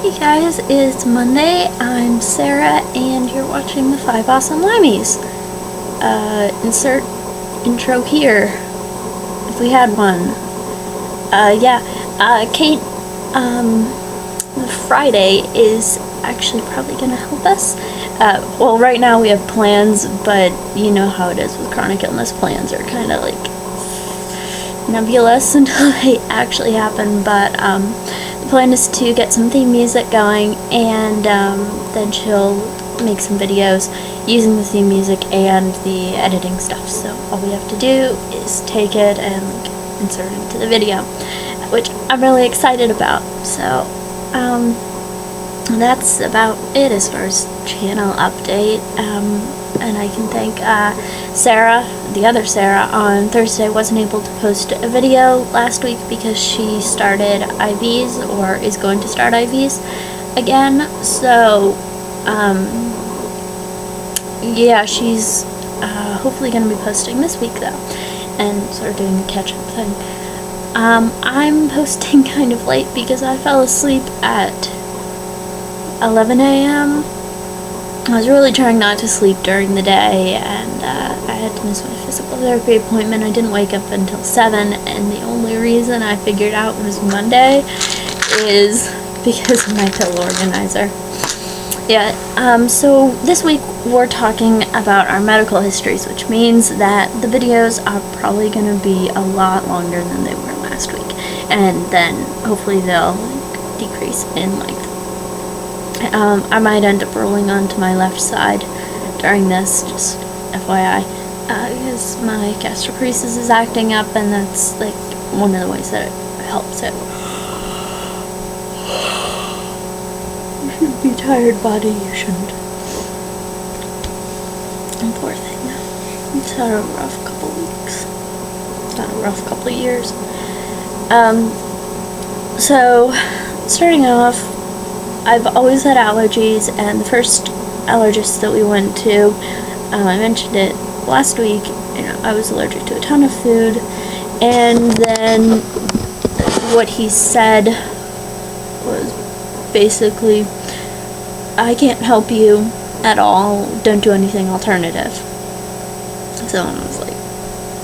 Hey guys, it's Monday. I'm Sarah, and you're watching the 5 Awesome Limeys. Insert intro here, if we had one. Kate, Friday is actually probably gonna help us. Well, right now we have plans, but you know how it is with chronic illness. Plans are kind of like nebulous until they actually happen, but the plan is to get some theme music going, and then she'll make some videos using the theme music and the editing stuff. So all we have to do is take it and insert it into the video, which I'm really excited about. So that's about it as far as channel update. And I can thank Sarah, the other Sarah, on Thursday wasn't able to post a video last week because she started IVs, or is going to start IVs again. So yeah, she's hopefully going to be posting this week though, and sort of doing the catch-up thing. I'm posting kind of late because I fell asleep at 11 a.m. I was really trying not to sleep during the day, and I had to miss my physical therapy appointment. I didn't wake up until 7, and the only reason I figured out it was Monday is because of my pill organizer. Yeah, so this week we're talking about our medical histories, which means that the videos are probably going to be a lot longer than they were last week, and then hopefully they'll decrease in length. I might end up rolling onto my left side during this, just FYI, because my gastroparesis is acting up, and that's like one of the ways that it helps it. You shouldn't be tired, body, you shouldn't. And poor thing, it's had a rough couple weeks, not a rough couple of years. So, starting off, I've always had allergies, and the first allergist that we went to, I mentioned it last week, I was allergic to a ton of food, and then what he said was basically, I can't help you at all, don't do anything alternative. So I was like,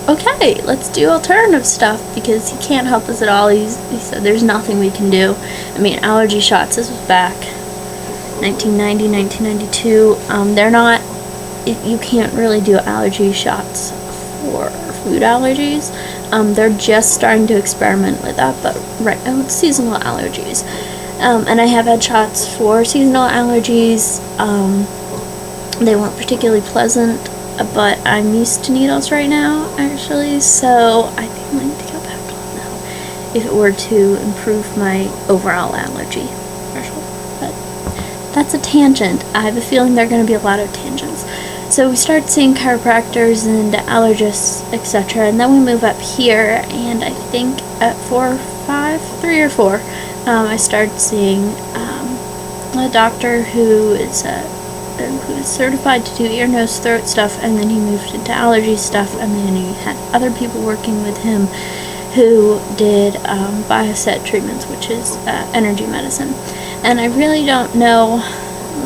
okay, let's do alternative stuff, because he can't help us at all. He said there's nothing we can do. I mean, allergy shots, this was back 1990, 1992. They're not, you can't really do allergy shots for food allergies. They're just starting to experiment with that, but right now it's seasonal allergies. And I have had shots for seasonal allergies. They weren't particularly pleasant, but I'm used to needles right now, actually, so I think I need to go back on them if it were to improve my overall allergy threshold. But that's a tangent. I have a feeling there are going to be a lot of tangents. So we start seeing chiropractors and allergists, etc., and then we move up here, and I think at 3 or 4, I started seeing a doctor who is certified to do ear, nose, throat stuff, and then he moved into allergy stuff, and then he had other people working with him who did bioset treatments, which is energy medicine. And I really don't know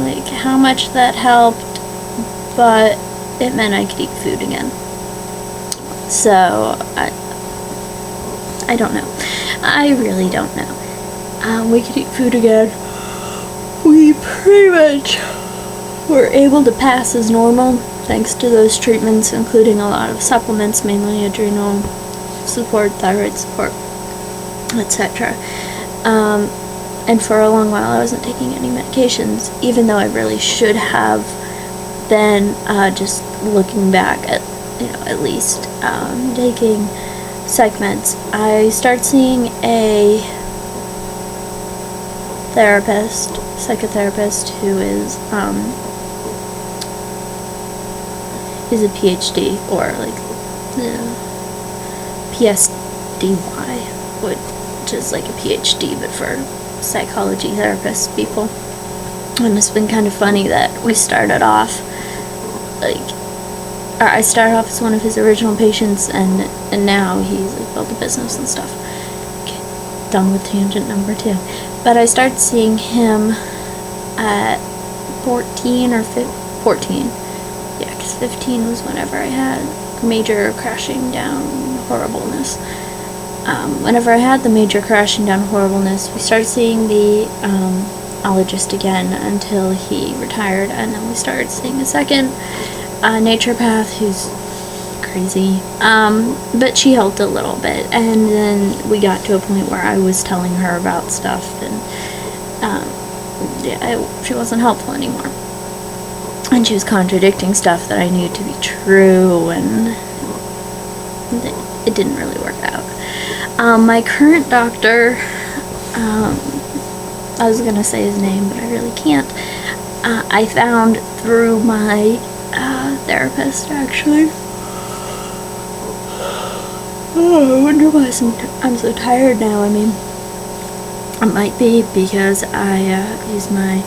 like how much that helped, but it meant I could eat food again. So I don't know. I really don't know. We could eat food again. We pretty much were able to pass as normal thanks to those treatments, including a lot of supplements, mainly adrenal support, thyroid support, etc. And for a long while I wasn't taking any medications, even though I really should have been, just looking back at, at least taking psych meds. I started seeing a psychotherapist who is a PhD, or like PSDY, which is like a PhD but for psychology therapists people. And it's been kind of funny that we started off I started off as one of his original patients, and now he's built a business and stuff. Okay, done with tangent number 2. But I started seeing him at 14 or 14. Yeah, because 15 was whenever I had major crashing down horribleness. Whenever I had the major crashing down horribleness, we started seeing the ologist again until he retired, and then we started seeing a second naturopath who's crazy, but she helped a little bit, and then we got to a point where I was telling her about stuff, and she wasn't helpful anymore, and she was contradicting stuff that I knew to be true, and it didn't really work out. My current doctor, I was gonna say his name, but I really can't. I found through my therapist, actually. Oh, I wonder why I'm so tired now. I mean, it might be because I used my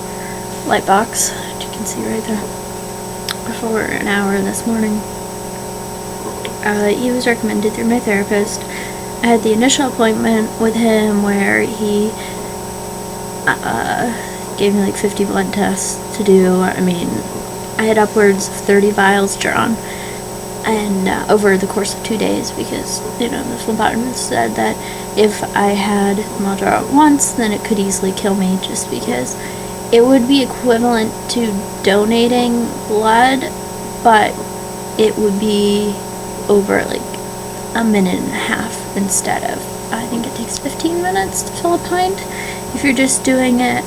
light box, which you can see right there, for an hour this morning. He was recommended through my therapist. I had the initial appointment with him where he gave me like 50 blood tests to do. I mean, I had upwards of 30 vials drawn, and over the course of 2 days, because, you know, the phlebotomist said that if I had them all drawn at once, then it could easily kill me, just because it would be equivalent to donating blood, but it would be over like a minute and a half instead of, I think it takes 15 minutes to fill a pint if you're just doing it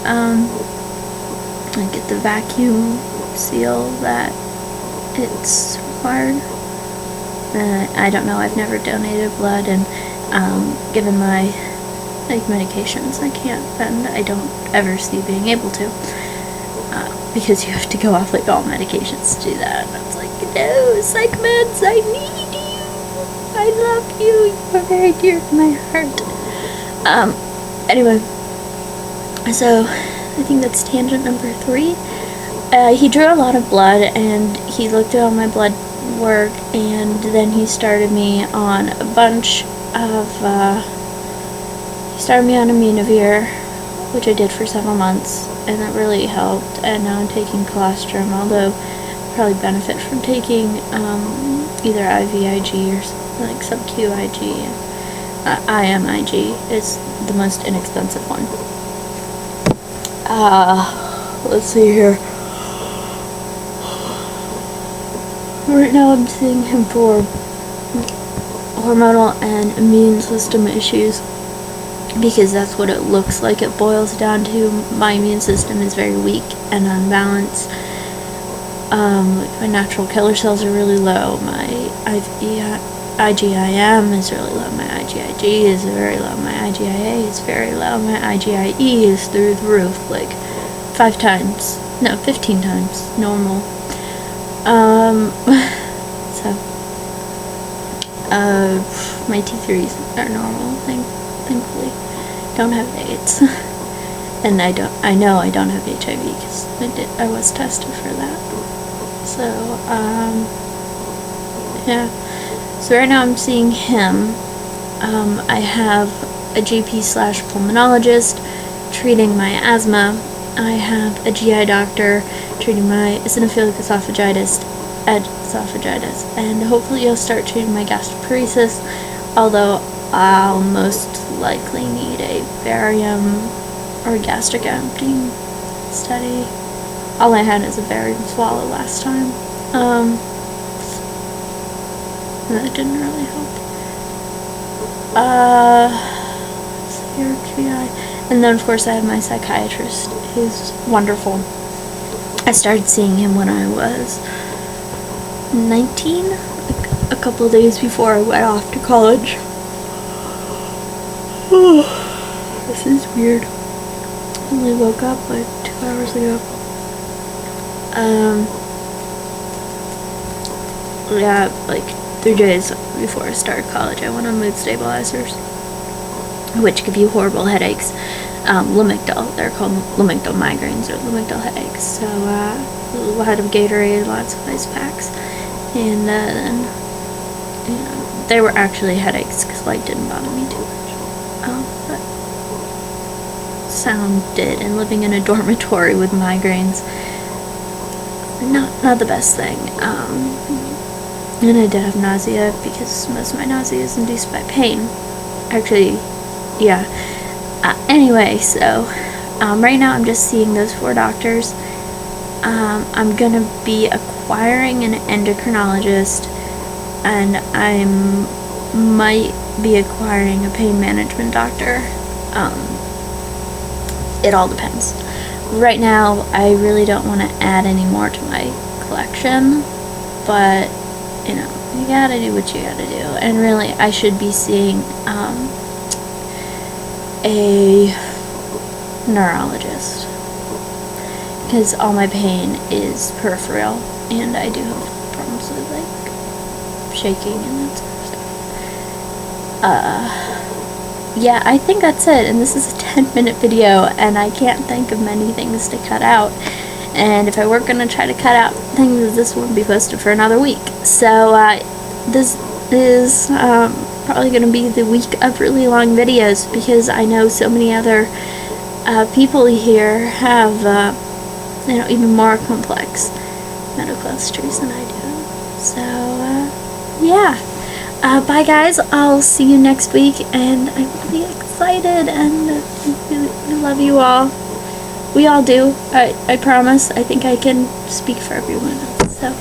like at the vacuum seal that it's required. I don't know, I've never donated blood, and given my like medications, I can't, and I don't ever see being able to, because you have to go off like all medications to do that, and I was like, no, psych meds, I need you, I love you, you are very dear to my heart. Anyway, so I think that's tangent number 3. He drew a lot of blood, and he looked at all my blood work, and then he started me on a bunch of, he started me on Immunovir, which I did for several months, and that really helped, and now I'm taking colostrum, although I probably benefit from taking either IVIG or something like sub-Q IG. IMIG is the most inexpensive one. Let's see here. Right now I'm seeing him for hormonal and immune system issues, because that's what it looks like it boils down to. My immune system is very weak and unbalanced. My natural killer cells are really low. My IgIM is really low. My IgIG is very low. My IgIA is very low. My IgIE is through the roof, like 15 times normal. My T3s are normal, thankfully. Don't have AIDS. And I know I don't have HIV, because I was tested for that. So, yeah. So right now I'm seeing him. I have a GP/pulmonologist treating my asthma. I have a GI doctor treating my eosinophilic esophagitis, and hopefully I'll start treating my gastroparesis, although I'll most likely need a barium or gastric emptying study. All I had is a barium swallow last time. That didn't really help. GI. And then of course I have my psychiatrist, who's wonderful. I started seeing him when I was 19, like a couple of days before I went off to college. This is weird. I only woke up like 2 hours ago. Yeah, like 3 days before I started college, I went on mood stabilizers, which give you horrible headaches. Lamictal, they're called Lamictal migraines or Lamictal headaches. So, a lot of Gatorade, lots of ice packs, and then, you know, they were actually headaches because light didn't bother me too much. sounded, and living in a dormitory with migraines, not the best thing. And I did have nausea because most of my nausea is induced by pain. Actually, yeah. Anyway, so right now I'm just seeing those 4 doctors. I'm gonna be acquiring an endocrinologist, and I might be acquiring a pain management doctor. It all depends. Right now, I really don't want to add any more to my collection, but you know, you gotta do what you gotta do. And really, I should be seeing a neurologist, because all my pain is peripheral, and I do have problems with like shaking and that sort of stuff. Yeah, I think that's it, and this is a 10-minute video, and I can't think of many things to cut out, and if I were going to try to cut out things, this wouldn't be posted for another week. So this is probably going to be the week of really long videos, because I know so many other people here have you know, even more complex medical histories than I do. So yeah. Bye guys, I'll see you next week, and I'm really excited, and I love you all. We all do, I promise. I think I can speak for everyone else, so